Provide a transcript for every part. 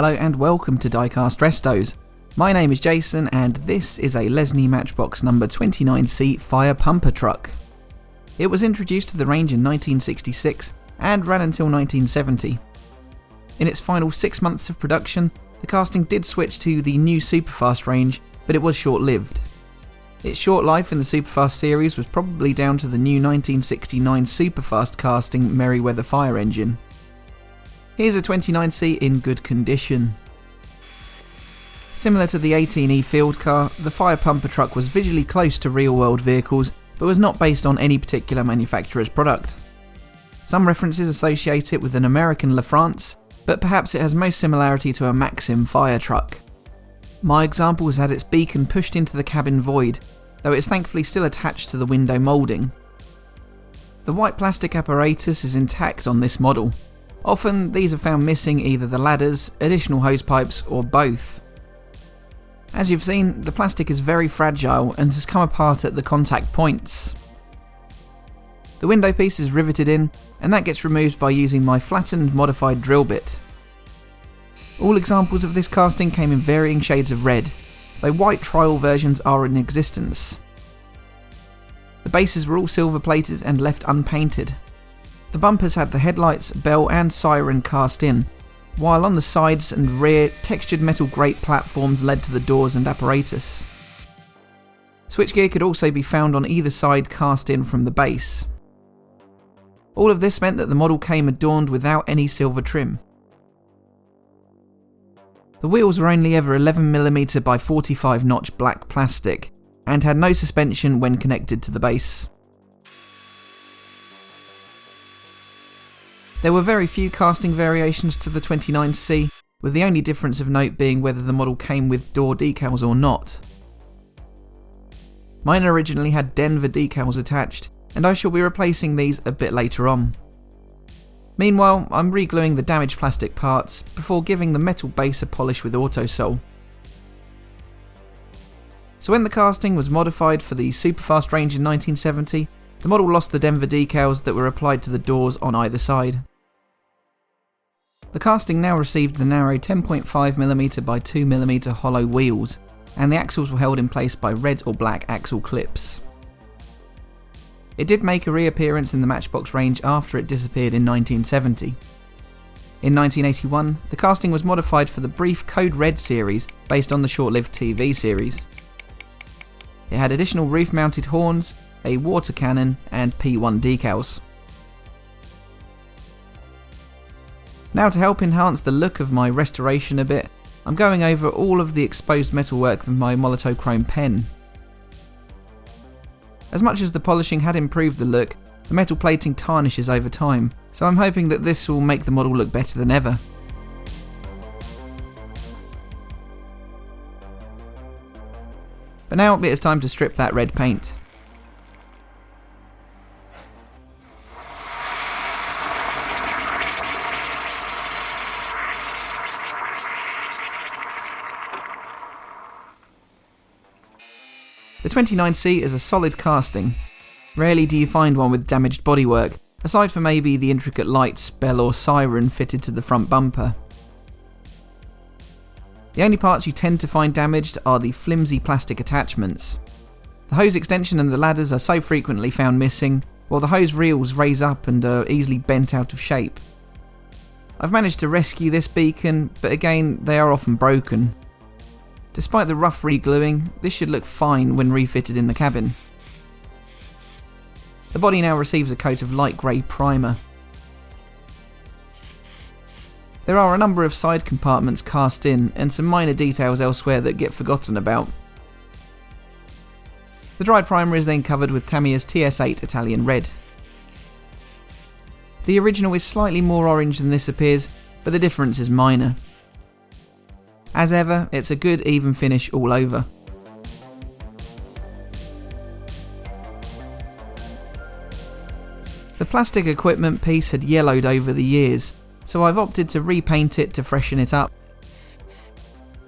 Hello and welcome to Diecast Restos. My name is Jason and this is a Lesney Matchbox No. 29C fire pumper truck. It was introduced to the range in 1966 and ran until 1970. In its final 6 months of production, the casting did switch to the new Superfast range, but it was short-lived. Its short life in the Superfast series was probably down to the new 1969 Superfast casting Merryweather fire engine. Here's a 29C in good condition. Similar to the 18E field car, the fire pumper truck was visually close to real-world vehicles, but was not based on any particular manufacturer's product. Some references associate it with an American LaFrance, but perhaps it has most similarity to a Maxim fire truck. My example has had its beacon pushed into the cabin void, though it is thankfully still attached to the window moulding. The white plastic apparatus is intact on this model. Often these are found missing either the ladders, additional hose pipes, or both. As you've seen, the plastic is very fragile and has come apart at the contact points. The window piece is riveted in, and that gets removed by using my flattened modified drill bit. All examples of this casting came in varying shades of red, though white trial versions are in existence. The bases were all silver plated and left unpainted. The bumpers had the headlights, bell and siren cast in, while on the sides and rear, textured metal grate platforms led to the doors and apparatus. Switchgear could also be found on either side cast in from the base. All of this meant that the model came adorned without any silver trim. The wheels were only ever 11mm by 45 notch black plastic, and had no suspension when connected to the base. There were very few casting variations to the 29C, with the only difference of note being whether the model came with door decals or not. Mine originally had Denver decals attached, and I shall be replacing these a bit later on. Meanwhile, I'm re-gluing the damaged plastic parts before giving the metal base a polish with AUTOSOL. So when the casting was modified for the Superfast range in 1970, the model lost the Denver decals that were applied to the doors on either side. The casting now received the narrow 10.5mm by 2mm hollow wheels, and the axles were held in place by red or black axle clips. It did make a reappearance in the Matchbox range after it disappeared in 1970. In 1981, the casting was modified for the brief Code Red series based on the short-lived TV series. It had additional roof-mounted horns, a water cannon and P1 decals. Now to help enhance the look of my restoration a bit, I'm going over all of the exposed metalwork with my MOLOTOW chrome pen. As much as the polishing had improved the look, the metal plating tarnishes over time, so I'm hoping that this will make the model look better than ever. But now it is time to strip that red paint. The 29C is a solid casting. Rarely do you find one with damaged bodywork, aside from maybe the intricate lights, bell or siren fitted to the front bumper. The only parts you tend to find damaged are the flimsy plastic attachments. The hose extension and the ladders are so frequently found missing, while the hose reels raise up and are easily bent out of shape. I've managed to rescue this beacon, but again they are often broken. Despite the rough re-gluing, this should look fine when refitted in the cabin. The body now receives a coat of light grey primer. There are a number of side compartments cast in and some minor details elsewhere that get forgotten about. The dried primer is then covered with Tamiya's TS8 Italian Red. The original is slightly more orange than this appears, but the difference is minor. As ever, it's a good even finish all over. The plastic equipment piece had yellowed over the years, so I've opted to repaint it to freshen it up.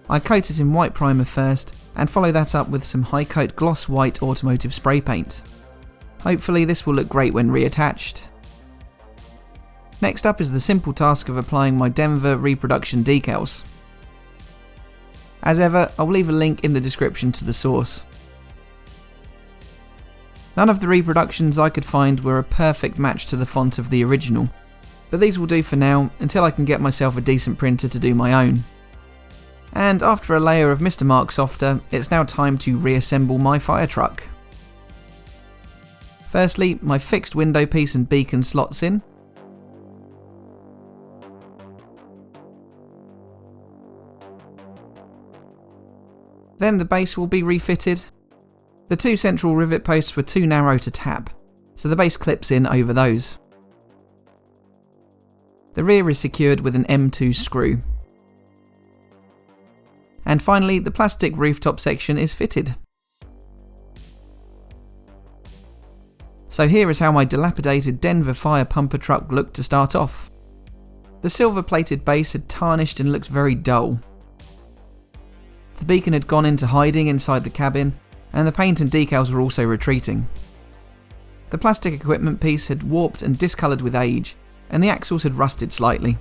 I coat it in white primer first, and follow that up with some high coat gloss white automotive spray paint. Hopefully this will look great when reattached. Next up is the simple task of applying my Denver reproduction decals. As ever, I'll leave a link in the description to the source. None of the reproductions I could find were a perfect match to the font of the original, but these will do for now until I can get myself a decent printer to do my own. And after a layer of Mr. Mark Softer, it's now time to reassemble my fire truck. Firstly, my fixed window piece and beacon slots in. Then the base will be refitted. The two central rivet posts were too narrow to tap, so the base clips in over those. The rear is secured with an M2 screw. And finally, the plastic rooftop section is fitted. So here is how my dilapidated Denver fire pumper truck looked to start off. The silver plated base had tarnished and looked very dull. The beacon had gone into hiding inside the cabin, and the paint and decals were also retreating. The plastic equipment piece had warped and discoloured with age, and the axles had rusted slightly.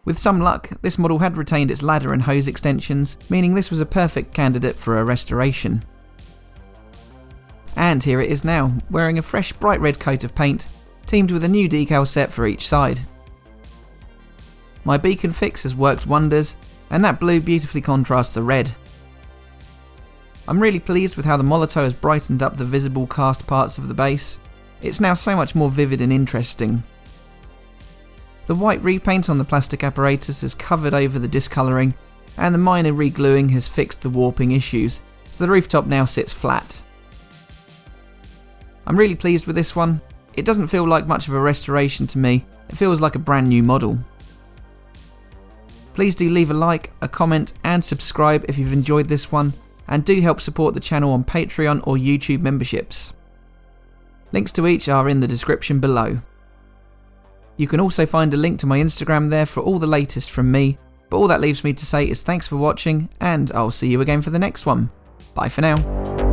With some luck, this model had retained its ladder and hose extensions, meaning this was a perfect candidate for a restoration. And here it is now, wearing a fresh bright red coat of paint, teamed with a new decal set for each side. My beacon fix has worked wonders, and that blue beautifully contrasts the red. I'm really pleased with how the MOLOTOW has brightened up the visible cast parts of the base. It's now so much more vivid and interesting. The white repaint on the plastic apparatus has covered over the discolouring, and the minor re-gluing has fixed the warping issues, so the rooftop now sits flat. I'm really pleased with this one. It doesn't feel like much of a restoration to me, it feels like a brand new model. Please do leave a like, a comment and subscribe if you've enjoyed this one, and do help support the channel on Patreon or YouTube memberships. Links to each are in the description below. You can also find a link to my Instagram there for all the latest from me, but all that leaves me to say is thanks for watching, and I'll see you again for the next one. Bye for now.